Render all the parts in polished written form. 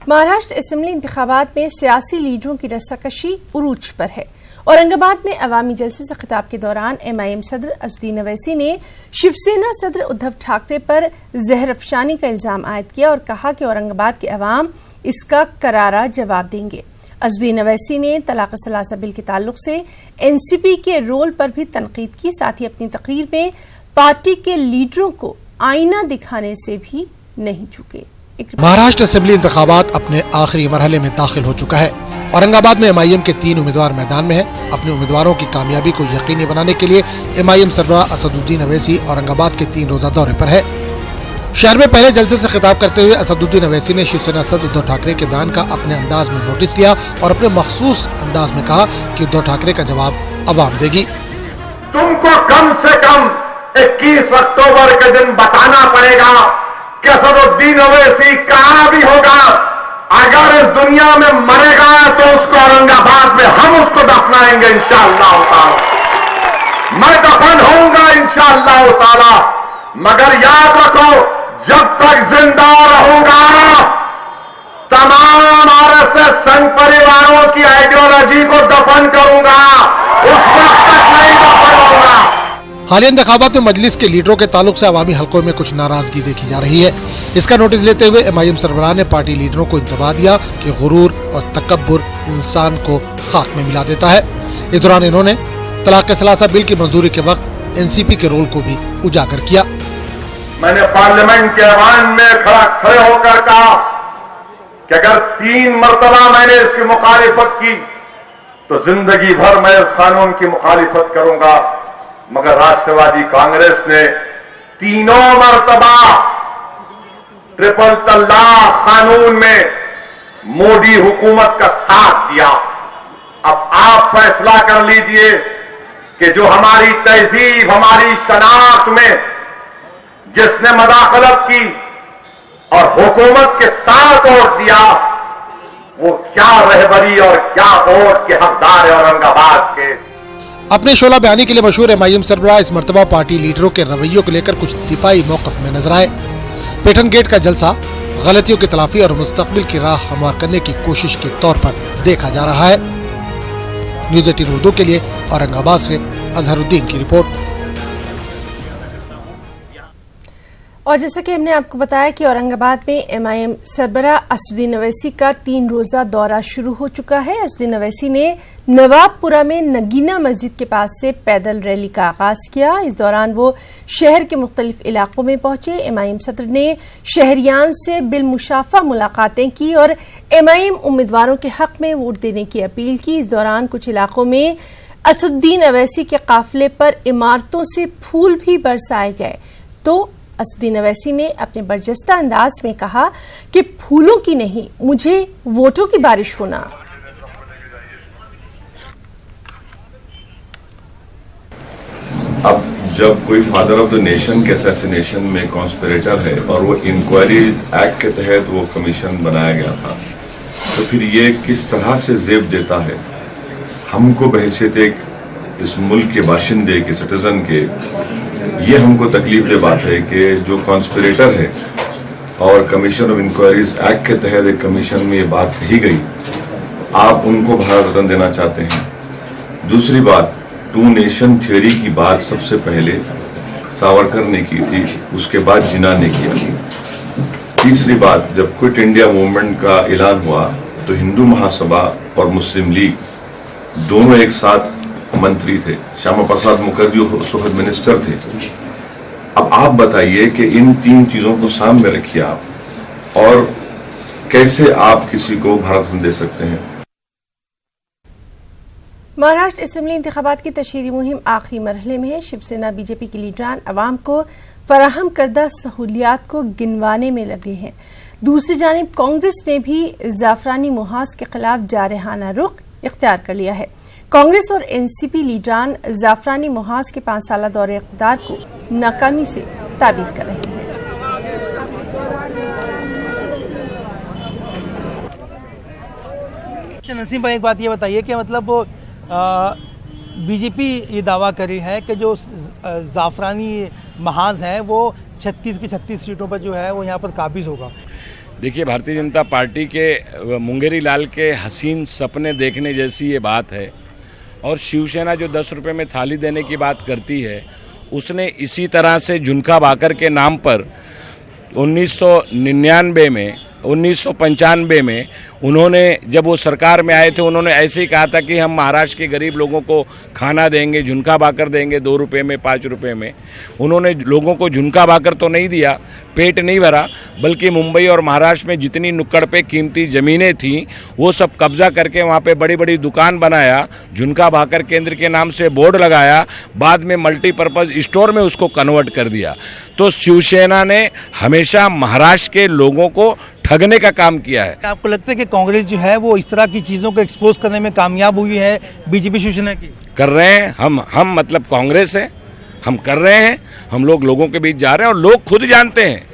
Maharashtra assembly इंतखाबात में सियासी लीडरों की रस्साकशी उरूज पर है। औरंगाबाद में अवामी जलसे से खिताब के दौरान एमआईएम सदर असदुद्दीन अवैसी ने शिवसेना सदर उद्धव ठाकरे पर जहर अफशानी का इल्जाम आयद किया और कहा कि औरंगाबाद के अवाम इसका करारा जवाब देंगे। असदुद्दीन अवैसी ने तलाक सलासा बिल के ताल्लुक से एनसीपी के रोल पर भी तनकीद की। साथ ही अपनी तकरीर में पार्टी के लीडरों को आईना दिखाने से भी नहीं चूके। महाराष्ट्र असेंबली इंतखाबात अपने आखिरी मरहले में दाखिल हो चुका है। औरंगाबाद में एमआईएम के 3 उम्मीदवार मैदान में हैं। अपने उम्मीदवारों की कामयाबी को यकीनी बनाने के लिए एमआईएम सरबराह असदुद्दीन अवैसी औरंगाबाद के 3 रोजा दौरे पर है। शहर में पहले जलसे से खिताब करते हुए असदुद्दीन अवैसी ने शिवसेना सदर उद्धव ठाकरे के बयान का अपने अंदाज में नोटिस लिया और अपने मखसूस अंदाज में कहा कि उद्धव ठाकरे का जवाब अवाम देगी। तुमको कम से कम 21 अक्टूबर के दिन बताना पड़ेगा कि असदुद्दीन अवैसी कहां भी होगा, अगर इस दुनिया में मरेगा तो उसको औरंगाबाद में हम उसको दफनाएंगे इंशाअल्लाह ताला। मैं दफन होऊंगा इंशाअल्लाह ताला, मगर याद रखो जब तक जिंदा रहूंगा तमाम आरएसएस संघ परिवारों की आइडियोलॉजी को दफन करूंगा, उस वक्त तक नहीं दफन होगा। हालिया इंतखाबात में मजलिस के लीडरों के ताल्लुक से अवामी हलकों में कुछ नाराजगी देखी जा रही है। इसका नोटिस लेते हुए एमआईएम सरबराह ने पार्टी लीडरों को इंतबाह दिया कि गुरूर और तकब्बुर इंसान को खाक में मिला देता है। इस दौरान इन्होंने तलाक सलासा बिल की मंजूरी के वक्त एनसीपी के रोल को भी उजागर किया। मैंने पार्लियामेंट के ऐवान में खड़े होकर कहा कि अगर 3 मरतबा मैंने इसकी मुखालिफत की तो जिंदगी भर मैं इस कानून की मुखालिफत करूंगा, मगर राष्ट्रवादी कांग्रेस ने 3 मरतबा ट्रिपल तलाक कानून में मोदी हुकूमत का साथ दिया। अब आप फैसला कर लीजिए कि जो हमारी तहजीब, हमारी शनाख्त में जिसने मदाखलत की और हुकूमत के साथ वोट दिया, वो क्या रहबरी और क्या वोट के हकदार है औरंगाबाद के। अपने शोला बयानी के लिए मशहूर एमआईएम सरबराह इस मर्तबा पार्टी लीडरों के रवैयों को लेकर कुछ दिफाई मौकफ में नजर आए। पैटर्न गेट का जलसा गलतियों की तलाफी और मुस्तकबिल की राह हमवार करने की कोशिश के तौर पर देखा जा रहा है। न्यूज़ 18 उर्दू के लिए औरंगाबाद से अजहरुद्दीन की रिपोर्ट। और जैसा कि हमने आपको बताया कि औरंगाबाद में एमआईएम सरबराह असदुद्दीन अवैसी का 3 रोजा दौरा शुरू हो चुका है। असदुद्दीन अवैसी ने नवाबपुरा में नगीना मस्जिद के पास से पैदल रैली का आगाज किया। इस दौरान वो शहर के मुख्तलिफ इलाकों में पहुंचे। एमआईएम सदर ने शहरियान से बिलमुशाफा मुलाकातें की और एमआईएम उम्मीदवारों के हक में वोट देने की अपील की। इस दौरान कुछ इलाकों में असदुद्दीन अवैसी के काफिले पर इमारतों से फूल भी बरसाए गए तो असदुद्दीन अवैसी ने अपने बरजस्ता अंदाज में कहा कि फूलों की नहीं, मुझे वोटों की बारिश होना। अब जब कोई फादर ऑफ द नेशन के असैसिनेशन में कॉन्स्पिरेटर है और वो इंक्वायरी एक्ट के तहत वो कमीशन बनाया गया था, तो फिर ये किस तरह से जेब देता है हमको बहैसियत एक इस मुल्क के बाशिंदे के सिटीजन के। ये हमको तकलीफ दे बात है कि जो कॉन्स्पिरेटर है और कमीशन ऑफ इंक्वायरीज एक्ट के तहत एक कमीशन में ये बात कही गई, आप उनको भारत रत्न देना चाहते हैं। दूसरी बात, 2 नेशन थियोरी की बात सबसे पहले सावरकर ने की थी, उसके बाद जिन्ना ने किया थी। तीसरी बात, जब क्विट इंडिया मूवमेंट का ऐलान हुआ तो हिंदू महासभा और मुस्लिम लीग दोनों एक साथ मंत्री थे। श्यामा प्रसाद मुखर्जी उस वक्त मिनिस्टर थे। अब आप बताइए कि इन 3 चीजों को सामने रखिए आप, और कैसे आप किसी को भारत रत्न दे सकते हैं। महाराष्ट्र असेंबली इंतखाबात की तशहीरी मुहिम आखिरी मरहले में है। शिवसेना बीजेपी के लीडरान अवाम को फराहम करदा सहूलियात को गिनवाने में लगे हैं। दूसरी जानिब कांग्रेस ने भी जाफरानी मुहाज के खिलाफ जारहाना रुख इख्तियार कर लिया है। कांग्रेस और एनसीपी लीडरान जाफरानी मुहाज के 5 साला दौरे इक़्तिदार को नाकामी से ताबीर कर रहे हैं। नसीम भाई, एक बात ये बताइए कि मतलब बीजेपी ये दावा कर रही है कि जो जाफरानी महाज हैं वो 36 की 36 सीटों पर जो है वो यहाँ पर काबिज होगा। देखिए, भारतीय जनता पार्टी के मुंगेरी लाल के हसीन सपने देखने जैसी ये बात है। और शिवसेना जो 10 रुपये में थाली देने की बात करती है, उसने इसी तरह से झुनका भाकर के नाम पर 1995 में उन्होंने, जब वो सरकार में आए थे, उन्होंने ऐसे ही कहा था कि हम महाराष्ट्र के गरीब लोगों को खाना देंगे, झुनका भाकर देंगे 2 रुपये में, 5 रुपये में। उन्होंने लोगों को झुनका भाकर तो नहीं दिया, पेट नहीं भरा, बल्कि मुंबई और महाराष्ट्र में जितनी नुक्कड़ पे कीमती ज़मीनें थीं वो सब कब्जा करके वहाँ पे बड़ी बड़ी दुकान बनाया, झुनका भाकर केंद्र के नाम से बोर्ड लगाया, बाद में मल्टीपर्पज़ स्टोर में उसको कन्वर्ट कर दिया। तो शिवसेना ने हमेशा महाराष्ट्र के लोगों को ठगने का काम किया है। आपको लगता है कि कांग्रेस जो है वो इस तरह की चीज़ों को एक्सपोज करने में कामयाब हुई है बीजेपी शिवसेना की? कर रहे हैं हम मतलब कांग्रेस है, हम कर रहे हैं, हम लोगों के बीच जा रहे हैं और लोग खुद जानते हैं,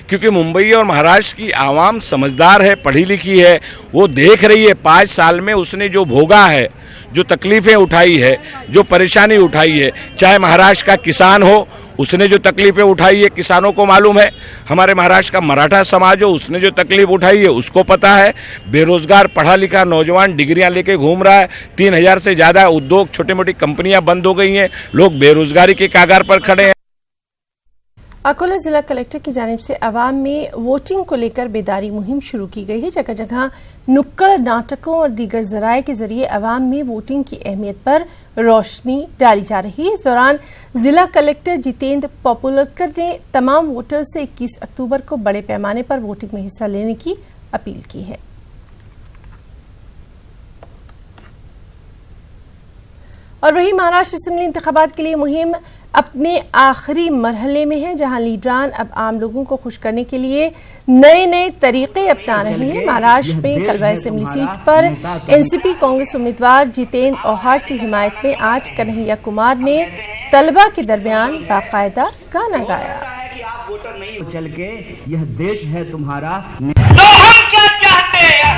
क्योंकि मुंबई और महाराष्ट्र की आवाम समझदार है, पढ़ी लिखी है, वो देख रही है 5 साल में उसने जो भोगा है, जो तकलीफ़ें उठाई है, जो परेशानी उठाई है। चाहे महाराष्ट्र का किसान हो, उसने जो तकलीफ़ें उठाई है किसानों को मालूम है। हमारे महाराष्ट्र का मराठा समाज हो, उसने जो तकलीफ उठाई है उसको पता है। बेरोजगार पढ़ा लिखा नौजवान डिग्रियां लेके घूम रहा है। 3000 से ज़्यादा उद्योग, छोटी मोटी कंपनियां बंद हो गई हैं, लोग बेरोजगारी के कागार पर खड़े हैं। अकोला जिला कलेक्टर की जानिब से अवाम में वोटिंग को लेकर बेदारी मुहिम शुरू की गई है। जगह जगह नुक्कड़ नाटकों और दीगर जराए के जरिए अवाम में वोटिंग की अहमियत पर रोशनी डाली जा रही है। इस दौरान जिला कलेक्टर जितेंद्र पॉपुलकर ने तमाम वोटर्स से 21 अक्टूबर को बड़े पैमाने पर वोटिंग में हिस्सा लेने की अपील की है। और वहीं महाराष्ट्र असेंबली इंतखाबात के लिए मुहिम अपने आखिरी मरहले में है, जहां लीडरान अब आम लोगों को खुश करने के लिए नए नए तरीके अपना रहे हैं। महाराष्ट्र में कलवा असेंबली सीट पर एनसीपी कांग्रेस उम्मीदवार जितेंद्र औहाड की हिमायत में आज कन्हैया कुमार ने तलबा के दरमियान बाकायदा गाना गाया। चल के यह देश है तुम्हारा, तो हम क्या चाहते हैं?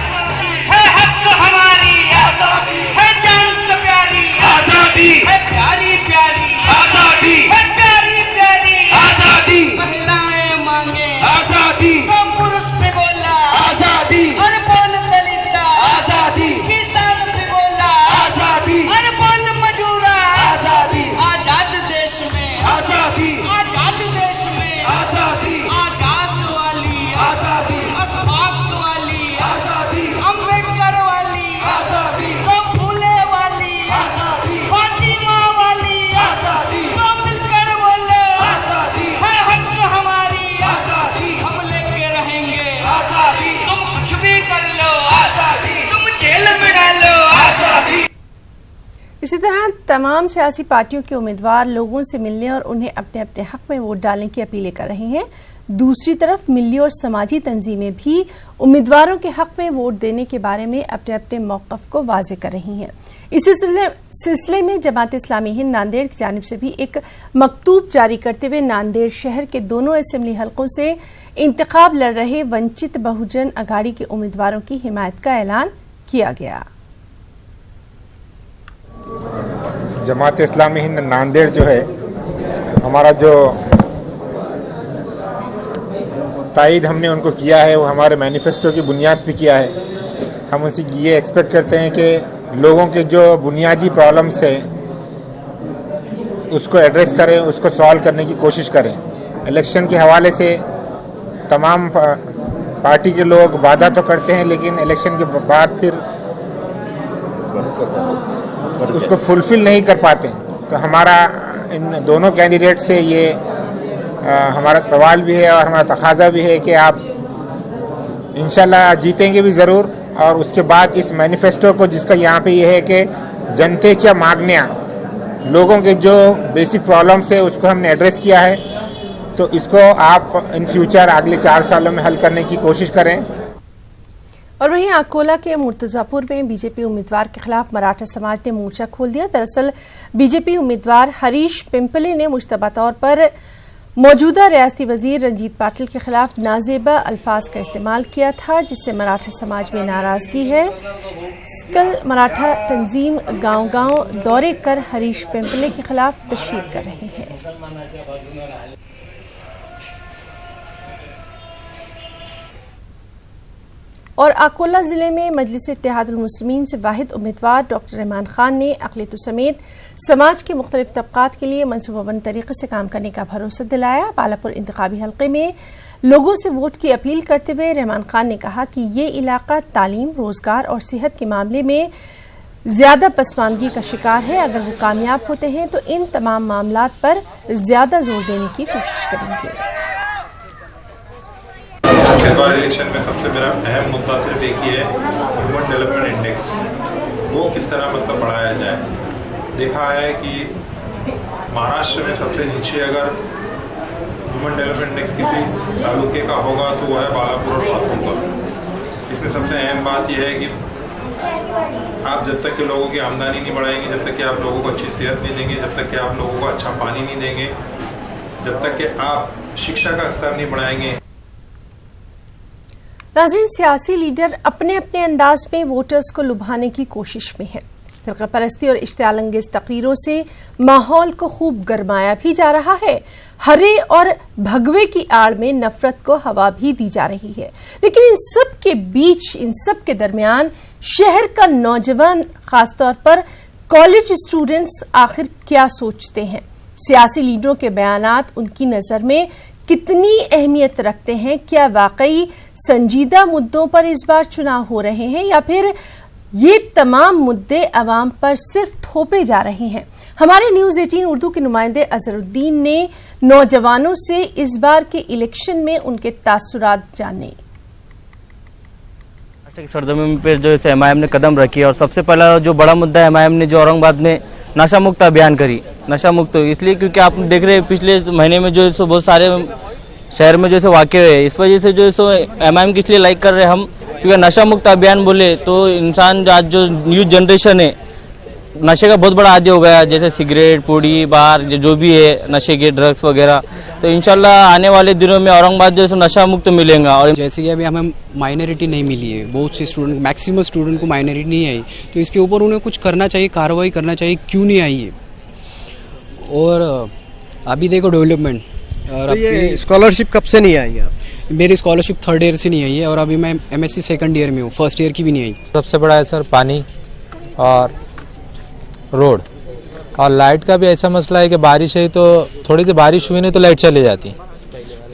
है हक हमारी आजादी, है जान से प्यारी आजादी, है प्यारी प्यारी आजादी, है प्यारी प्यारी आजादी। महिलाएं मांगे आजादी, तो पुरुष भी बोला आजादी, अनपढ़ दलित आजादी, किसान भी बोला आजादी, अनपढ़ मजूरा आजादी। आजाद देश में आजादी, आजाद देश में आजादी, आजाद वाली आजादी, अशफाक वाली आजादी, अम्बेडकर वाली आजादी, तो फूले वाली आजादी, फातिमा वाली आजादी, तो मिलकर बोले आजादी, है हक हमारी आजादी, हम लेके रहेंगे आजादी। तुम कुछ भी कर लो आजादी, तुम जेल में डालो आजादी। इसी तरह तमाम सियासी पार्टियों के उम्मीदवार लोगों से मिलने और उन्हें अपने अपने हक में वोट डालने की अपीलें कर रहे हैं। दूसरी तरफ मिली और समाजी तंजीमें भी उम्मीदवारों के हक में वोट देने के बारे में अपने अपने मौक़िफ़ को वाज़े कर रही हैं। इसी सिलसिले में जमात इस्लामी हिंद नांदेड़ की जानिब से भी एक मकतूब जारी करते हुए नांदेड़ शहर के दोनों असेंबली हलकों से इंतखाब लड़ रहे वंचित बहुजन अघाड़ी के उम्मीदवारों की हिमायत का ऐलान किया गया। जमात इस्लामी हिंद नांदेड़ जो है, हमारा जो तायद हमने उनको किया है वो हमारे मैनिफेस्टो की बुनियाद पे किया है। हम उनसे ये एक्सपेक्ट करते हैं कि लोगों के जो बुनियादी प्रॉब्लम्स है उसको एड्रेस करें, उसको सॉल्व करने की कोशिश करें। इलेक्शन के हवाले से तमाम पार्टी के लोग वादा तो करते हैं, लेकिन इलेक्शन के बाद फिर उसको फुलफिल नहीं कर पाते हैं। तो हमारा इन दोनों कैंडिडेट से ये हमारा सवाल भी है और हमारा तकाजा भी है कि आप इंशाल्लाह जीतेंगे भी ज़रूर। और उसके बाद इस मैनिफेस्टो को, जिसका यहाँ पे ये है कि जनतेच्या मागण्या, लोगों के जो बेसिक प्रॉब्लम्स है उसको हमने एड्रेस किया है, तो इसको आप इन फ्यूचर अगले 4 सालों में हल करने की कोशिश करें। और वहीं अकोला के मुर्तजापुर में बीजेपी उम्मीदवार के खिलाफ मराठा समाज ने मोर्चा खोल दिया। दरअसल बीजेपी उम्मीदवार हरीश पिंपले ने मुश्तबा तौर पर मौजूदा रियासती वजीर रंजीत पाटिल के खिलाफ नाजेबा अल्फाज का इस्तेमाल किया था, जिससे मराठा समाज में नाराजगी है। कल मराठा तंजीम गांव-गांव दौरे कर हरीश पिंपले के खिलाफ तशहीर कर रहे हैं। और अकोला जिले में मजलिस-ए-इत्तेहादुल मुस्लिमीन से वाहिद उम्मीदवार डॉक्टर रहमान खान ने अक़लियत समेत समाज के मुख्तलिफ तबक़ात के लिए मनसूबाबंद तरीके से काम करने का भरोसा दिलाया। बालापुर इंतखाबी हल्के में लोगों से वोट की अपील करते हुए रहमान खान ने कहा कि ये इलाका तालीम, रोजगार और सेहत के मामले में ज्यादा पसमानदगी का शिकार है। अगर वो कामयाब होते हैं तो इन तमाम मामलात पर ज्यादा जोर देने की कोशिश करेंगे। इस बार इलेक्शन में सबसे मेरा अहम मुद्दा सिर्फ एक ही है, ह्यूमन डेवलपमेंट इंडेक्स, वो किस तरह मतलब बढ़ाया जाए। देखा है कि महाराष्ट्र में सबसे नीचे अगर ह्यूमन डेवलपमेंट इंडेक्स किसी तालुके का होगा तो वह है बालापुर और पाथुम का। इसमें सबसे अहम बात यह है कि आप जब तक के लोगों की आमदनी नहीं बढ़ाएंगे, जब तक कि आप लोगों को अच्छी सेहत नहीं देंगे, जब तक कि आप लोगों को अच्छा पानी नहीं देंगे, जब तक कि आप शिक्षा का स्तर नहीं बढ़ाएंगे। नाज़रीन, सियासी लीडर अपने अपने अंदाज में वोटर्स को लुभाने की कोशिश में है। फिरका परस्ती और इश्तियाल अंगेज तकरीरों से माहौल को खूब गरमाया भी जा रहा है। हरे और भगवे की आड़ में नफरत को हवा भी दी जा रही है। लेकिन इन सब के बीच, इन सब के दरमियान शहर का नौजवान, खासतौर पर कॉलेज स्टूडेंट्स आखिर क्या सोचते हैं? सियासी लीडरों के बयानात उनकी नजर में कितनी अहमियत रखते हैं? क्या वाकई संजीदा मुद्दों पर इस बार चुनाव हो रहे हैं या फिर ये तमाम मुद्दे अवाम पर सिर्फ थोपे जा रहे हैं? हमारे न्यूज़ 18 उर्दू के नुमाइंदे अजहरुद्दीन ने नौजवानों से इस बार के इलेक्शन में उनके तासुरात जाने। सरजमीन पर जो है एमआईएम ने कदम रखी और सबसे पहला जो बड़ा मुद्दा एमआईएम ने जो औरंगाबाद में नशा मुक्त अभियान करी। नशा मुक्त इसलिए क्योंकि आप देख रहे हैं पिछले महीने में जो है बहुत सारे शहर में जो है वाक़े हुए, इस वजह से जो है एमआईएम किस लिए लाइक कर रहे हैं हम, क्योंकि नशा मुक्त अभियान बोले तो इंसान आज जो न्यू जनरेशन है नशे का बहुत बड़ा आदी हो गया, जैसे सिगरेट, पूड़ी, बार जो भी है नशे के ड्रग्स वगैरह। तो इंशाल्लाह आने वाले दिनों में औरंगाबाद जो है नशा मुक्त मिलेगा। और जैसे कि अभी हमें माइनॉरिटी नहीं मिली है, बहुत से स्टूडेंट, मैक्सिमम स्टूडेंट को माइनॉरिटी नहीं आई, तो इसके ऊपर उन्हें कुछ करना चाहिए, कार्रवाई करना चाहिए, क्यों नहीं आई है। और अभी देखो डेवलपमेंट, और ये स्कॉलरशिप कब से नहीं आई है? मेरी स्कॉलरशिप 3rd ईयर से नहीं आई है और अभी मैं MSc 2nd ईयर में हूँ, 1st ईयर की भी नहीं आई। सबसे बड़ा है सर पानी और रोड, और लाइट का भी ऐसा मसला है कि बारिश है तो थोड़ी सी बारिश हुई नहीं तो लाइट चली जाती।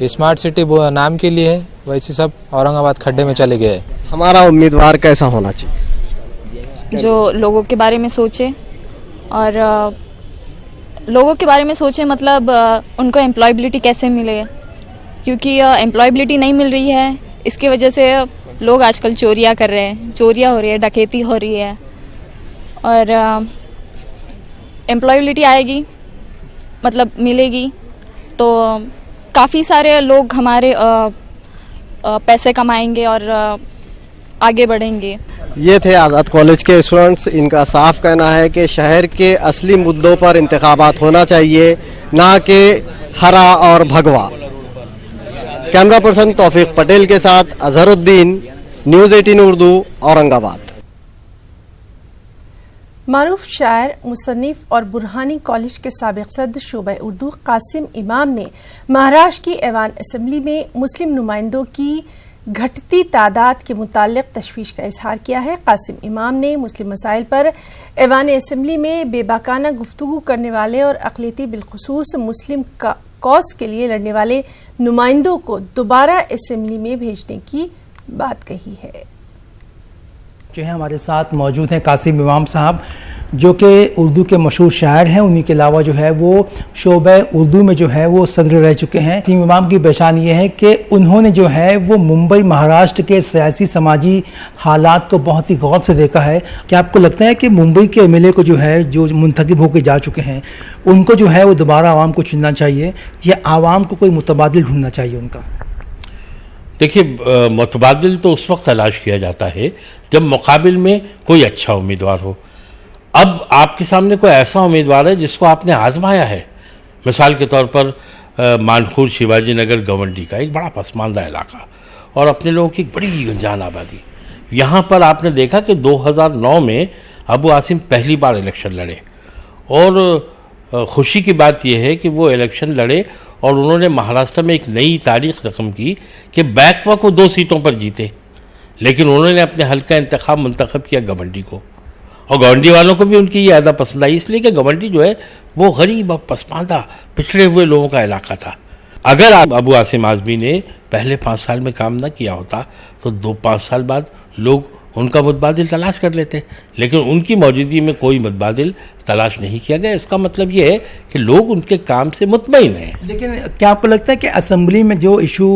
स्मार्ट सिटी नाम के लिए है, वैसे सब औरंगाबाद खड्डे में चले गए। हमारा उम्मीदवार कैसा होना चाहिए? जो लोगों के बारे में सोचे और लोगों के बारे में सोचे, मतलब उनको एम्प्लॉयबिलिटी कैसे मिले, क्योंकि एम्प्लॉयबिलिटी नहीं मिल रही है। इसकी वजह से लोग आजकल चोरियां कर रहे हैं, चोरियां हो रही है, डकैती हो रही है। और एम्प्लॉयबिलिटी आएगी, मतलब मिलेगी, तो काफ़ी सारे लोग हमारे पैसे कमाएंगे और आगे बढ़ेंगे। ये थे आज़ाद कॉलेज के स्टूडेंट्स। इनका साफ कहना है कि शहर के असली मुद्दों पर इंतखाबात होना चाहिए, ना कि हरा और भगवा। कैमरा पर्सन तौफीक पटेल के साथ अजहरुद्दीन, न्यूज़ 18 उर्दू, औरंगाबाद। मारूफ शायर, मुसन्निफ और बुरहानी कॉलेज के साबिक सदर शोबा उर्दू कासिम इमाम ने महाराष्ट्र की ऐवान असम्बली में मुस्लिम नुमाइंदों की घटती तादाद के मुताल्लिक तशवीश का इजहार किया है। कासिम इमाम ने मुस्लिम मसाइल पर ऐवान असम्बली में बेबाकाना गुफ्तगू करने वाले और अक़लियती बिलखुसूस मुस्लिम कॉज के लिए लड़ने वाले नुमाइंदों को दोबारा असम्बली में भेजने की बात कही है। जो है हमारे साथ मौजूद हैं कासिम इमाम साहब, जो कि उर्दू के मशहूर शायर हैं। उन्हीं के अलावा जो है वो शोबा उर्दू में जो है वो सदर रह चुके हैं। कासिम इमाम की पहचान ये है कि उन्होंने जो है वो मुंबई, महाराष्ट्र के सियासी समाजी हालात को बहुत ही गौर से देखा है। क्या आपको लगता है कि मुंबई के MLA को जो है, जो मुंतखब होकर जा चुके हैं, उनको जो है वो दोबारा आवाम को चुनना चाहिए या आवाम को कोई मुतबादिल ढूंढना चाहिए उनका? देखिए, मुतबादिल तो उस वक्त तलाश किया जाता है जब मुकाबिल में कोई अच्छा उम्मीदवार हो। अब आपके सामने कोई ऐसा उम्मीदवार है जिसको आपने आजमाया है। मिसाल के तौर पर मानखूर, शिवाजी नगर, गवंडी का एक बड़ा पसमानदा इलाका और अपने लोगों की बड़ी गंजान आबादी। यहाँ पर आपने देखा कि 2009 में अबू आसिम पहली बार इलेक्शन लड़े और खुशी की बात यह है कि वो इलेक्शन लड़े और उन्होंने महाराष्ट्र में एक नई तारीख रकम की कि बैकवा को 2 सीटों पर जीते। लेकिन उन्होंने अपने हल का इंतखाब मुंतखब किया गवंडी को, और गवंडी वालों को भी उनकी ये अदा पसंद आई, इसलिए कि गवंडी जो है वो गरीब और पसमानदा पिछड़े हुए लोगों का इलाका था। अगर अबू आसिम आज़मी ने पहले 5 साल में काम न किया होता तो 2-5 साल बाद लोग उनका मुतबादिल तलाश कर लेते, लेकिन उनकी मौजूदगी में कोई मुतबादिल तलाश नहीं किया गया। इसका मतलब ये है कि लोग उनके काम से मुतमईन हैं। लेकिन क्या आपको लगता है कि असेंबली में जो इशू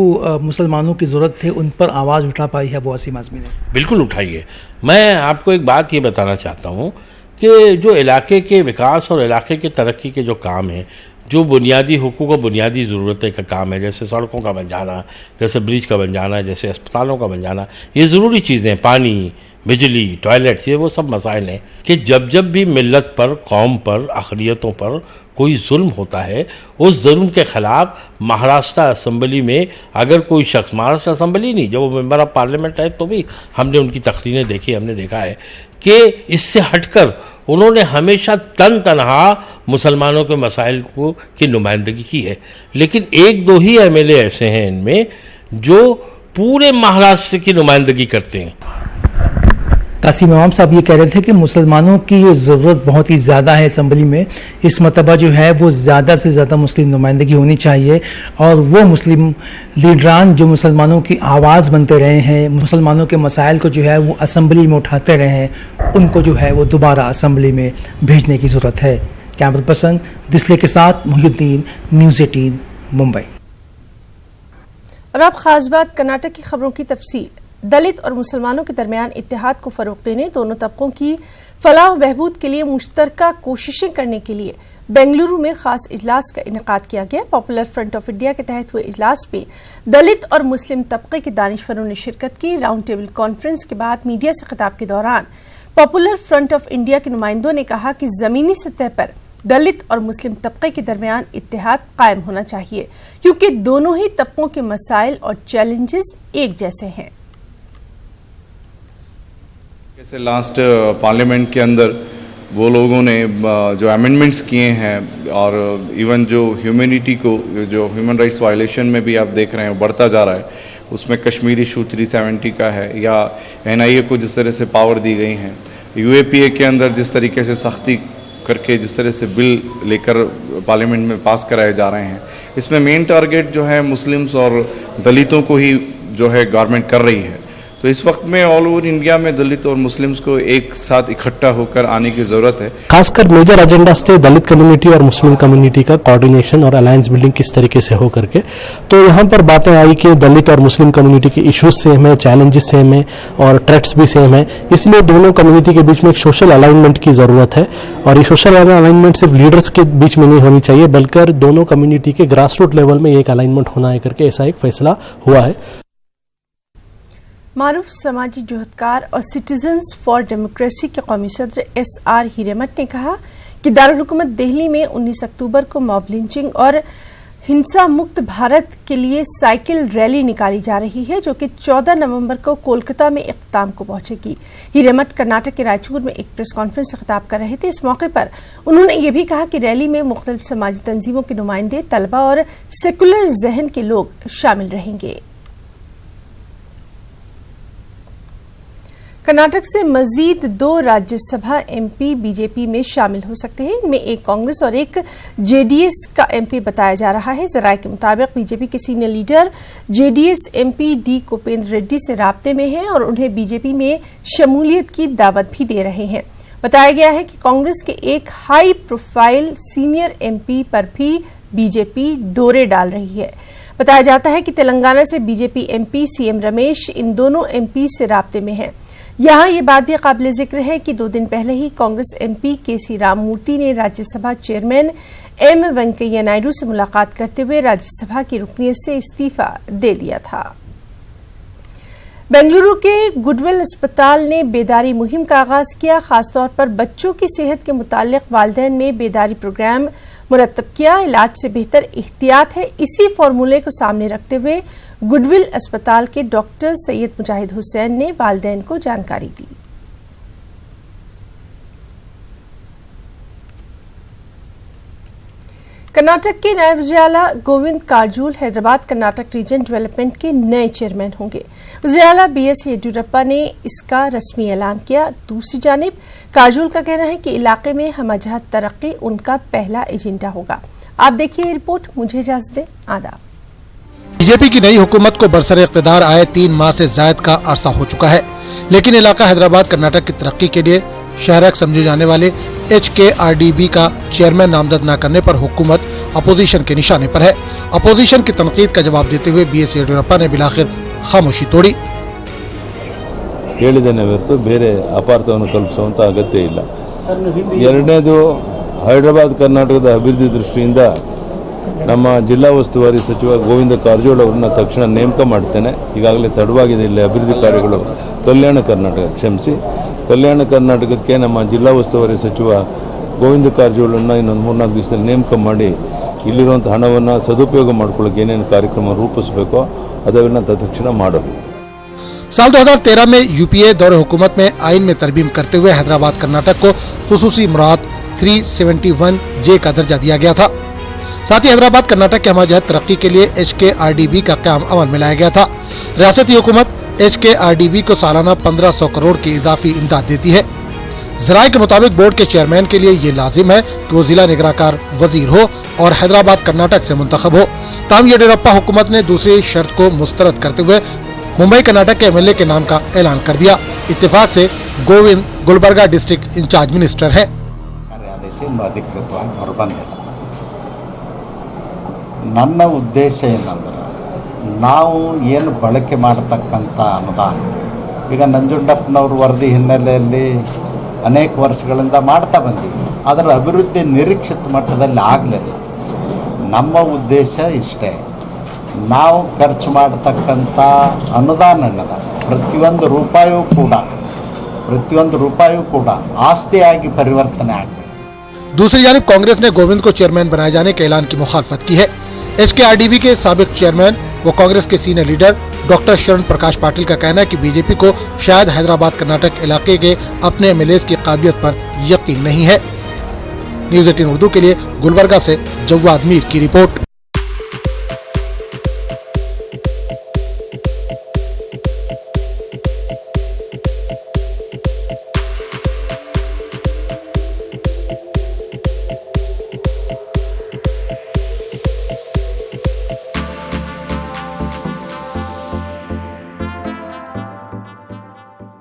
मुसलमानों की ज़रूरत थे उन पर आवाज़ उठा पाई है अबू आसिम आज़मी ने? बिल्कुल उठाई है। मैं आपको एक बात ये बताना चाहता हूँ कि जो इलाके के विकास और इलाके के तरक्की के जो काम हैं, जो बुनियादी हुकूक और बुनियादी ज़रूरतें का काम है, जैसे सड़कों का बन जाना, जैसे ब्रिज का बन जाना, जैसे अस्पतालों का बन जाना, ये ज़रूरी चीज़ें, पानी, बिजली, टॉयलेट्स, ये वो सब मसाइल हैं कि जब जब भी मिल्लत पर, कौम पर, अक़लियतों पर कोई जुल्म होता है, उस जुल्म के ख़िलाफ़ महाराष्ट्र असम्बली में अगर कोई शख्स, महाराष्ट्र असम्बली नहीं, जब वो मेंबर ऑफ पार्लियामेंट है तो भी हमने उनकी तकरीरें देखी, हमने देखा है कि इससे हटकर उन्होंने हमेशा तनहा मुसलमानों के मसाइल को की नुमाइंदगी की है। लेकिन 1-2 ही MLA ऐसे हैं इनमें जो पूरे महाराष्ट्र की नुमाइंदगी करते हैं। कासिम इमाम साहब ये कह रहे थे कि मुसलमानों की ज़रूरत बहुत ही ज़्यादा है असम्बली में, इस मरतबा जो है वो ज़्यादा से ज़्यादा मुस्लिम नुमाइंदगी होनी चाहिए, और वो मुस्लिम लीडरान जो मुसलमानों की आवाज़ बनते रहे हैं, मुसलमानों के मसाइल को जो है वो असम्बली में उठाते रहे हैं, उनको जो है वो दोबारा असम्बली में भेजने की ज़रूरत है। कैमरा पर्सन दिसले के साथ मोहिउद्दीन, न्यूज़ 18 मुंबई। और अब खास बात कर्नाटक की खबरों की तफसील। दलित और मुसलमानों के दरमियान इत्तेहाद को फरोग देने, दोनों तबकों की फलाह व बहबूद के लिए मुश्तरका कोशिशें करने के लिए बेंगलुरु में खास इजलास का इनेकाद किया गया। पॉपुलर फ्रंट ऑफ इंडिया के तहत हुए इजलास में दलित और मुस्लिम तबके के दानिशवरों ने शिरकत की। राउंड टेबल कॉन्फ्रेंस के बाद मीडिया से खिताब के दौरान पॉपुलर फ्रंट ऑफ इंडिया के नुमाइंदों ने कहा कि जमीनी सतह पर दलित और मुस्लिम तबके के दरमियान इत्तेहाद कायम होना चाहिए, क्योंकि दोनों ही तबकों के मसाइल और चैलेंजेस एक जैसे हैं। जैसे लास्ट पार्लियामेंट के अंदर वो लोगों ने जो अमेंडमेंट्स किए हैं, और इवन जो ह्यूमैनिटी को, जो ह्यूमन राइट्स वायलेशन में भी आप देख रहे हैं बढ़ता जा रहा है, उसमें कश्मीर इशू 370 का है, या NIA को जिस तरह से पावर दी गई हैं, UAPA के अंदर जिस तरीके से सख्ती करके जिस तरह से बिल लेकर पार्लियामेंट में पास कराए जा रहे हैं, इसमें मेन टारगेट जो है मुस्लिम्स और दलितों को ही जो है गवर्नमेंट कर रही है। तो इस वक्त में ऑल ओवर इंडिया में दलित और मुस्लिम्स को एक साथ इकट्ठा होकर आने की ज़रूरत है। खासकर मेजर एजेंडास थे दलित कम्युनिटी और मुस्लिम कम्युनिटी का कोऑर्डिनेशन और अलायंस बिल्डिंग किस तरीके से हो करके। तो यहाँ पर बातें आई कि दलित और मुस्लिम कम्युनिटी के इश्यूज सेम है, चैलेंजेस सेम है और थ्रेट्स भी सेम है, इसलिए दोनों कम्युनिटी के बीच में एक सोशल अलाइनमेंट की ज़रूरत है। और ये सोशल अलाइनमेंट सिर्फ लीडर्स के बीच में नहीं होनी चाहिए, बल्कि दोनों कम्युनिटी के ग्रास रूट लेवल में एक अलाइनमेंट होना है करके ऐसा एक फैसला हुआ है। मारूफ समाजी जुहदकार और सिटीजन्स फॉर डेमोक्रेसी के कौमी सदर SR हीरेमठ ने कहा कि दारुल हुकूमत दिल्ली में 19 अक्टूबर को मॉब लिंचिंग और हिंसा मुक्त भारत के लिए साइकिल रैली निकाली जा रही है, जो कि 14 नवंबर को कोलकाता में इख्तिताम को पहुंचेगी। हीरेमठ कर्नाटक के रायचूर में एक प्रेस कॉन्फ्रेंस से खिताब कर रहे थे। इस मौके पर उन्होंने ये भी कहा कि रैली में मुख्तलिफ समाजी तंजीमों के नुमाइंदे, तलबा और सेकुलर जहन के लोग शामिल रहेंगे। कर्नाटक से मजीद 2 राज्यसभा MP बीजेपी में शामिल हो सकते हैं। इनमें एक कांग्रेस और एक JDS का MP बताया जा रहा है। जराये के मुताबिक बीजेपी के senior leader JDS MP D Kupendra Reddy से राब्ते में हैं और उन्हें बीजेपी में शमूलियत की दावत भी दे रहे हैं। बताया गया है कि कांग्रेस के एक हाई प्रोफाइल सीनियर MP पर भी बीजेपी डोरे डाल रही है। बताया जाता है कि तेलंगाना से बीजेपी MP CM रमेश इन दोनों MP से राब्ते में हैं। यहाँ ये बात भी काबिल जिक्र है कि 2 दिन पहले ही कांग्रेस MP KC राममूर्ति ने राज्यसभा चेयरमैन M वेंकैया नायडू से मुलाकात करते हुए राज्यसभा की रुकनीत से इस्तीफा दे दिया था। बेंगलुरु के गुडविल अस्पताल ने बेदारी मुहिम का आगाज किया। खासतौर पर बच्चों की सेहत के मुतालिक वालिदैन में बेदारी प्रोग्राम मुरतब किया। इलाज से बेहतर एहतियात है, इसी फार्मूले को सामने रखते हुए गुडविल अस्पताल के डॉक्टर सैयद मुजाहिद हुसैन ने वालिदैन को जानकारी दी। कर्नाटक के नायब वज़ीर-ए-आला गोविंद काजोल हैदराबाद कर्नाटक रीजन डेवलपमेंट के नए चेयरमैन होंगे। वज़ीर-ए-आला BS येडियुरप्पा ने इसका रस्मी ऐलान किया। दूसरी जानिब काजोल का कहना है कि इलाके में हमजहत तरक्की उनका पहला एजेंडा होगा। आप देखिए ये रिपोर्ट। मुझे इजाजत दें। आदाब। बीजेपी की नई हुकूमत को बरसरे इक़्तिदार आए 3 माह से जायद का अरसा हो चुका है, लेकिन इलाका हैदराबाद कर्नाटक की तरक्की के लिए शहरक समझे जाने वाले HKRDB का चेयरमैन नामजद न करने पर हुकूमत अपोजिशन के निशाने पर है। अपोजिशन की तनकीद का जवाब देते हुए BS येडियुरप्पा ने बिलाखिर खामोशी तोड़ी। ಹೇಳಿದ್ದೇನೆ ಹೊರತು ಬೇರೆ ಅಪಾರ್ಥವನ್ನು ಕಲ್ಪಿಸುವಂತ ಅಗತ್ಯ ಇಲ್ಲ। ಎರಡನೇದು ಹೈದರಾಬಾದ್ ಕರ್ನಾಟಕದ ಅಭಿವೃದ್ಧಿ ದೃಷ್ಟಿಯಿಂದ ನಮ್ಮ ಜಿಲ್ಲಾ ಉಸ್ತುವಾರಿ ಸಚಿವ ಗೋವಿಂದ ಕಾರಜೋಳ ಅವರನ್ನ ತಕ್ಷಣ ನೇಮಕ ಮಾಡ್ತೇನೆ। ಈಗಾಗಲೇ ತಡವಾಗಿದೆ ಇಲ್ಲಿ ಅಭಿವೃದ್ಧಿ ಕಾರ್ಯಗಳು ಕಲ್ಯಾಣ ಕರ್ನಾಟಕಕ್ಕೆ ನಮ್ಮ ಜಿಲ್ಲಾ ಉಸ್ತುವಾರಿ ಸಚಿವ ಗೋವಿಂದ ಕಾರಜೋಳನ್ನ ಇನ್ನೊಂದು 3-4 ದಿವಸದಲ್ಲಿ ನೇಮಕ ಮಾಡಿ ಇಲ್ಲಿರುವಂಥ ಹಣವನ್ನು ಸದುಪಯೋಗ ಮಾಡ್ಕೊಳ್ಳೋಕೆ ಏನೇನು ಕಾರ್ಯಕ್ರಮ ರೂಪಿಸಬೇಕೋ ಅದನ್ನು ತಕ್ಷಣ ಮಾಡೋದು। साल 2013 में UPA दौरे हुकूमत में आइन में तरमीम करते हुए हैदराबाद कर्नाटक को खुसूसी मुराद 371J का दर्जा दिया गया था। साथ ही हैदराबाद कर्नाटक के हमजहत तरक्की के लिए HKRDB का क़याम अमल में लाया गया था। रियासती हुकूमत HKRDB को सालाना 1500 करोड़ की इजाफी इमदाद देती है। ज़राए के मुताबिक बोर्ड के चेयरमैन के लिए ये लाजिम है कि वो जिला निगराकार वजीर हो और हैदराबाद कर्नाटक से मुंतखब हो। ताहम येडियुरप्पा हुकूमत ने दूसरी शर्त को मुस्तरद करते हुए मुंबई कर्नाटक के MLA के नाम का ऐलान कर दिया। इत्तेफाक से Govind Gulbarga district incharge minister है। ಅಧಿಕೃತವಾಗಿ ಹೊರಬಂದಿಲ್ಲ। ನನ್ನ ಉದ್ದೇಶ ಏನಂದ್ರೆ ನಾವು ಏನು ಬಳಕೆ ಮಾಡತಕ್ಕಂಥ ಅನುದಾನ ಈಗ ನಂಜುಂಡಪ್ಪನವ್ರ ವರದಿ ಹಿನ್ನೆಲೆಯಲ್ಲಿ ಅನೇಕ ವರ್ಷಗಳಿಂದ ಮಾಡ್ತಾ ಬಂದೀವಿ, ಅದರ ಅಭಿವೃದ್ಧಿ ನಿರೀಕ್ಷಿತ ಮಟ್ಟದಲ್ಲಿ ಆಗಲಿಲ್ಲ। ನಮ್ಮ ಉದ್ದೇಶ ಇಷ್ಟೇ, ನಾವು ಖರ್ಚು ಮಾಡತಕ್ಕಂಥ ಅನುದಾನ ಪ್ರತಿಯೊಂದು ರೂಪಾಯಿಯೂ ಕೂಡ ಆಸ್ತಿಯಾಗಿ ಪರಿವರ್ತನೆ ಆಗಬೇಕು। दूसरी जानिब कांग्रेस ने गोविंद को चेयरमैन बनाए जाने के ऐलान की मुखालफत की है। HKRDB के साबिक चेयरमैन व कांग्रेस के सीनियर लीडर डॉक्टर शरण प्रकाश पाटिल का कहना है कि बीजेपी को शायद हैदराबाद कर्नाटक इलाके के अपने MLAs की काबिलियत पर यकीन नहीं है। न्यूज़ 18 उर्दू के लिए गुलबर्गा से जवाद मीर की रिपोर्ट।